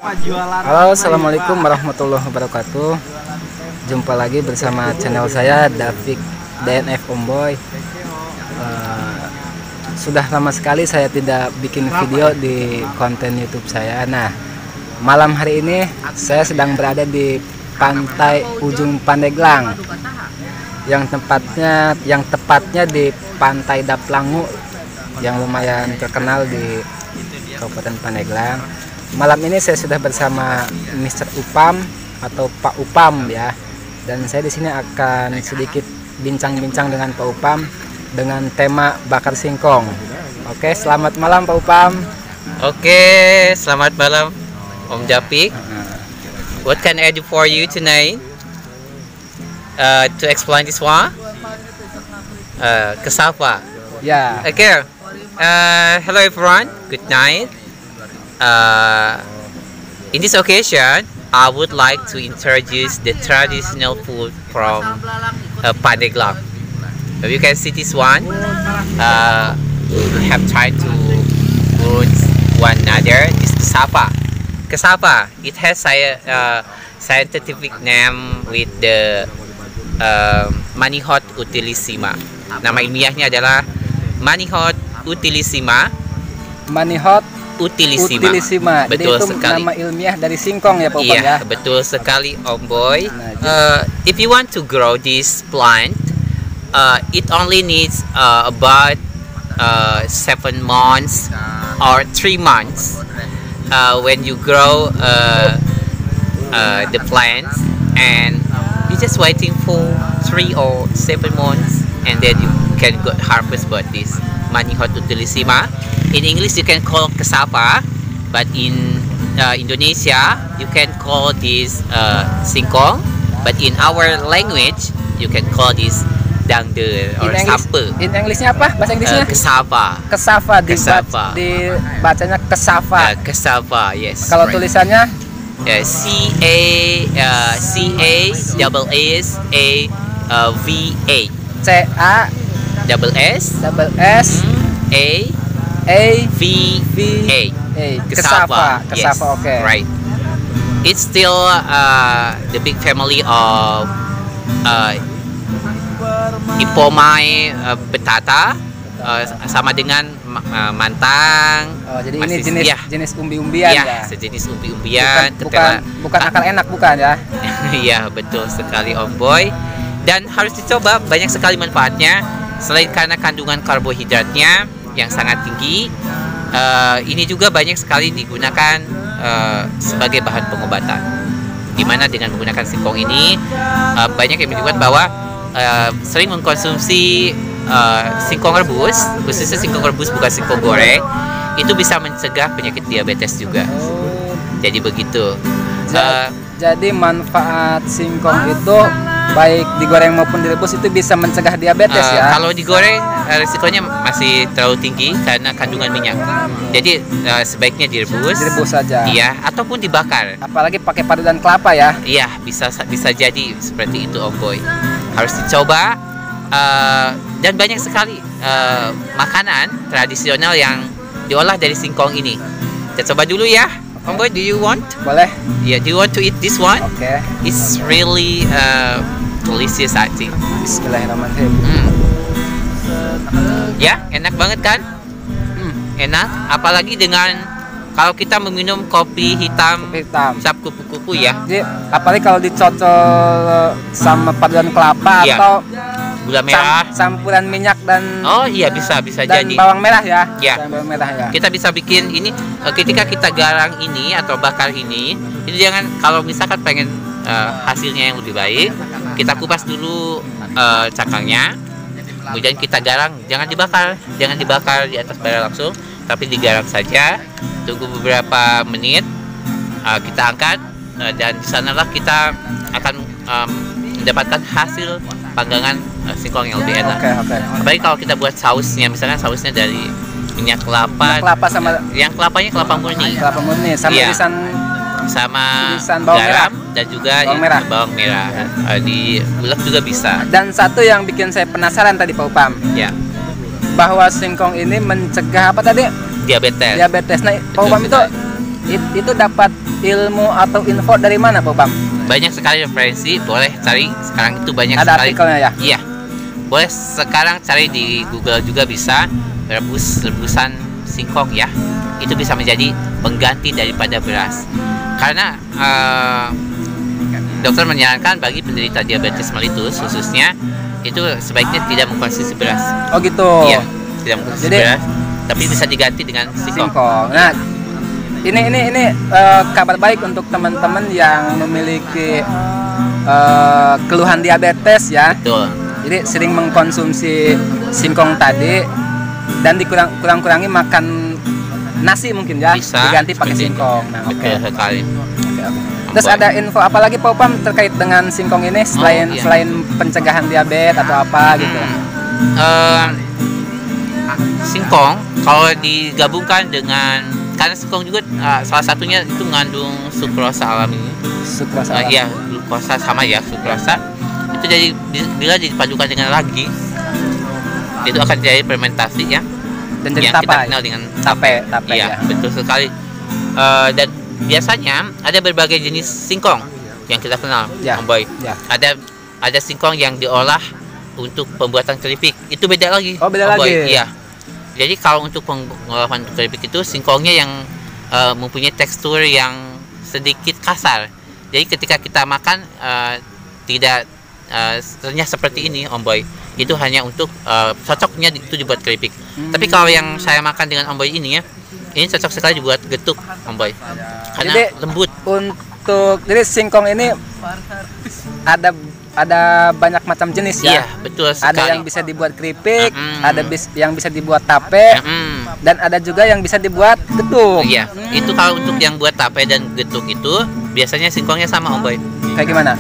Halo, assalamualaikum warahmatullahi wabarakatuh. Jumpa lagi bersama channel saya David DNF Omboy. Sudah lama sekali saya tidak bikin video di konten YouTube saya. Nah, malam hari ini saya sedang berada di pantai Ujung Pandeglang, yang tepatnya di Pantai Daplangu yang lumayan terkenal di Kabupaten Pandeglang. Malam ini saya sudah bersama Mr. Upam atau Pak Upam ya, dan saya di sini akan sedikit bincang-bincang dengan Pak Upam dengan tema bakar singkong. Oke, selamat malam Pak Upam. Oke, selamat malam Om Japik. What can I do for you tonight? To explain this one? Cassava. Ya. Okay. Hello everyone. Good night. In this occasion, I would like to introduce the traditional food from Pandeglang. You can see this one. We have tried to put one another. This cassava. Cassava. It has a scientific name with the Manihot utilissima. Nama ilmiahnya adalah Manihot utilissima. Manihot utilissima. Betul itu sekali. Nama ilmiah dari singkong ya Pak Upam ya. Betul sekali Om Boy. Nah, if you want to grow this plant, it only needs about 7 months or 3 months when you grow the plants, and you just waiting for 3 or 7 months, and then you can go harvest about this Manihot utilissima. In English you can call cassava, but in Indonesia you can call this singkong, but in our language you can call this dangde or sampe. In Englishnya apa? Bahasa Inggrisnya? Cassava. Cassava. Dibacanya cassava. Cassava, yes. Kalau tulisannya? C-A-S-S-A-V-A. C-A-S-S A-V-A. Cassava. Yes, Okay. right. It's still the big family of Ipomae betata, sama dengan mantang. Oh, jadi ini jenis umbi-umbian ya. Sejenis umbi-umbian. Bukan akal enak bukan ya? Iya, betul sekali Om Boy. Dan harus dicoba, banyak sekali manfaatnya. Selain karena kandungan karbohidratnya yang sangat tinggi, ini juga banyak sekali digunakan sebagai bahan pengobatan. Dimana dengan menggunakan singkong ini, banyak yang menyebutkan bahwa sering mengkonsumsi singkong rebus, khususnya singkong rebus bukan singkong goreng, itu bisa mencegah penyakit diabetes juga. Jadi begitu. Jadi manfaat singkong itu baik digoreng maupun direbus itu bisa mencegah diabetes ya. Kalau digoreng risikonya masih terlalu tinggi karena kandungan minyak. Jadi sebaiknya direbus. Direbus saja. Iya, ataupun dibakar. Apalagi pakai parutan kelapa ya. Iya, bisa jadi seperti itu Om Boy. Harus dicoba. Dan banyak sekali makanan tradisional yang diolah dari singkong ini. Kita coba dulu ya. Om Boy, do you want? Boleh. Yeah, do you want to eat this one? Okay. It's really delicious, I think. Bismillahirrahmanirrahim. Ya, enak banget kan? Enak. Apalagi dengan kalau kita meminum kopi hitam. Cap kupu-kupu ya. Jadi, apalagi kalau dicocol sama parutan kelapa atau gula merah, campuran minyak dan bisa dan jadi bawang merah ya. Ya. Bawang merah ya. Kita bisa bikin ini ketika kita garang ini atau bakar ini jangan, kalau misalkan pengen hasilnya yang lebih baik, kita kupas dulu cangkangnya, kemudian kita garang. Jangan dibakar di atas bara langsung, tapi digarang saja. Tunggu beberapa menit, kita angkat, dan di sanalah kita akan mendapatkan hasil panggangan singkong yang lebih enak. Okay. Apalagi kalau kita buat sausnya, misalnya sausnya dari minyak kelapa. Yang kelapanya kelapa murni. Kelapa murni sama irisan bawang garam merah. Dan juga bawang merah. diulek juga bisa. Dan satu yang bikin saya penasaran tadi Pak Upam. Ya. Bahwa singkong ini mencegah apa tadi? Diabetes. Nah, Pak Upam itu Itu dapat ilmu atau info dari mana Pak Upam? Banyak sekali referensi, boleh cari sekarang itu banyak Ada sekali. artikelnya ya? Iya. Boleh sekarang cari di Google juga bisa rebusan singkong ya. Itu bisa menjadi pengganti daripada beras. Karena dokter menyarankan bagi penderita diabetes mellitus khususnya itu sebaiknya tidak mengkonsumsi beras. Oh gitu. Iya, tidak mengkonsumsi beras, tapi bisa diganti dengan singkong. Nah, ini kabar baik untuk teman-teman yang memiliki keluhan diabetes ya. Betul. Jadi sering mengkonsumsi singkong tadi dan dikurang-kurangi makan nasi mungkin ya, Bisa, diganti pakai seperti itu. singkong. Nah, oke. Betul sekali. Terus ada info apa lagi Pak Upam terkait dengan singkong ini selain iya. selain pencegahan diabetes atau apa gitu? Singkong kalau digabungkan dengan, karena singkong juga salah satunya itu mengandung sukrosa alami. Sukrosa. Iya, glukosa sama ya sukrosa. Itu jadi bila dipadukan dengan ragi itu akan jadi fermentasi ya. Dan jadi yang kita tape. kenal dengan Tape Iya, ya. betul sekali. Dan biasanya ada berbagai jenis singkong yang kita kenal, Ya, Om Boy. ya. Ada singkong yang diolah untuk pembuatan keripik. Itu beda lagi. Oh, beda Om Boy. lagi. Iya. Jadi kalau untuk pengolahan keripik itu singkongnya yang mempunyai tekstur yang sedikit kasar. Jadi ketika kita makan tidak ternyata seperti ini, Om Boy. Itu hanya untuk cocoknya itu dibuat keripik. Tapi kalau yang saya makan dengan Om Boy ini ya, ini cocok sekali dibuat getuk, Om Boy. Karena Jadi, lembut. Jadi singkong ini ada banyak macam jenis ya. Iya, betul sekali. Ada yang bisa dibuat keripik, Mm-mm. ada yang bisa dibuat tape, dan ada juga yang bisa dibuat getuk. Iya, itu kalau untuk yang buat tape dan getuk itu biasanya singkongnya sama, Om Boy. Kayak gimana?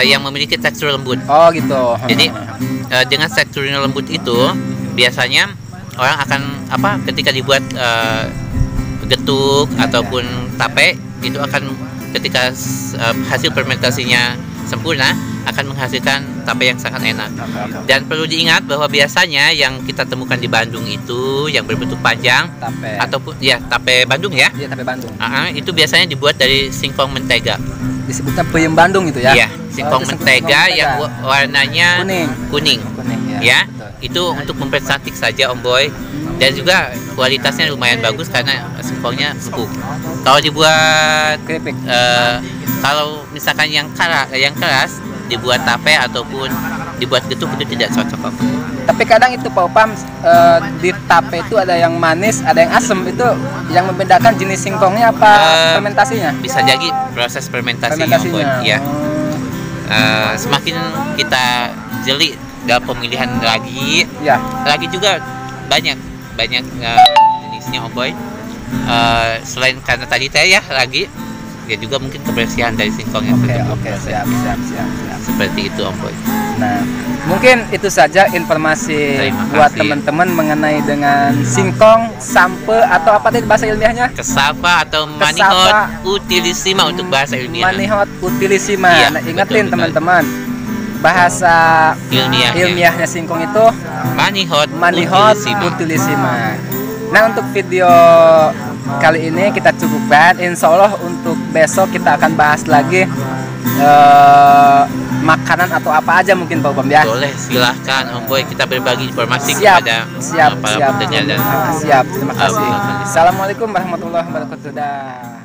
Yang memiliki tekstur lembut. Oh gitu. Jadi dengan teksturnya lembut itu biasanya orang akan ketika dibuat getuk ataupun tape itu akan ketika hasil fermentasinya sempurna akan menghasilkan tape yang sangat enak. Dan perlu diingat bahwa biasanya yang kita temukan di Bandung itu yang berbentuk panjang Tape. ataupun ya tape Bandung ya. Iya, tape Bandung. Itu biasanya dibuat dari singkong mentega. Disebutnya peyem Bandung itu ya. Iya, singkong itu mentega yang warnanya kuning ya. betul. Itu untuk mempercantik saja, Om Boy. Dan juga kualitasnya lumayan bagus karena singkongnya empuk. Kalau dibuat Keripik. kalau misalkan yang keras dibuat tape ataupun dibuat getuk itu tidak cocok, Om. Tapi kadang itu Pak Upam di tape itu ada yang manis, ada yang asam. Itu yang membedakan jenis singkongnya apa fermentasinya? Bisa jadi proses fermentasinya, Om Boy. Ya. Semakin kita jeli dalam pemilihan ragi, Ya. ragi juga banyak jenisnya, Om Boy. Selain karena tadi teh ya ragi, ya juga mungkin kebersihan dari singkongnya. Oke, siap. Seperti itu, Om Boy. Nah, mungkin itu saja informasi Terima buat kasih. teman-teman mengenai dengan singkong, sampe atau apa tadi bahasa ilmiahnya? Kesapa atau manihot utilissima untuk bahasa ilmiah. Manihot utilissima. Iya, Nah, ingetin betul. teman-teman. Bahasa Ilmiahnya. ilmiahnya singkong itu Manihot utilissima. utilissima. Nah, untuk video kali ini kita cukupkan. Insya Allah untuk besok kita akan bahas lagi makanan atau apa aja mungkin Pak Upam ya. Boleh, silahkan Om Boy, kita berbagi informasi Siap, kepada siap. para pendengar dan Siap, terima kasih. pendengar. Assalamualaikum warahmatullahi wabarakatuh. Dah.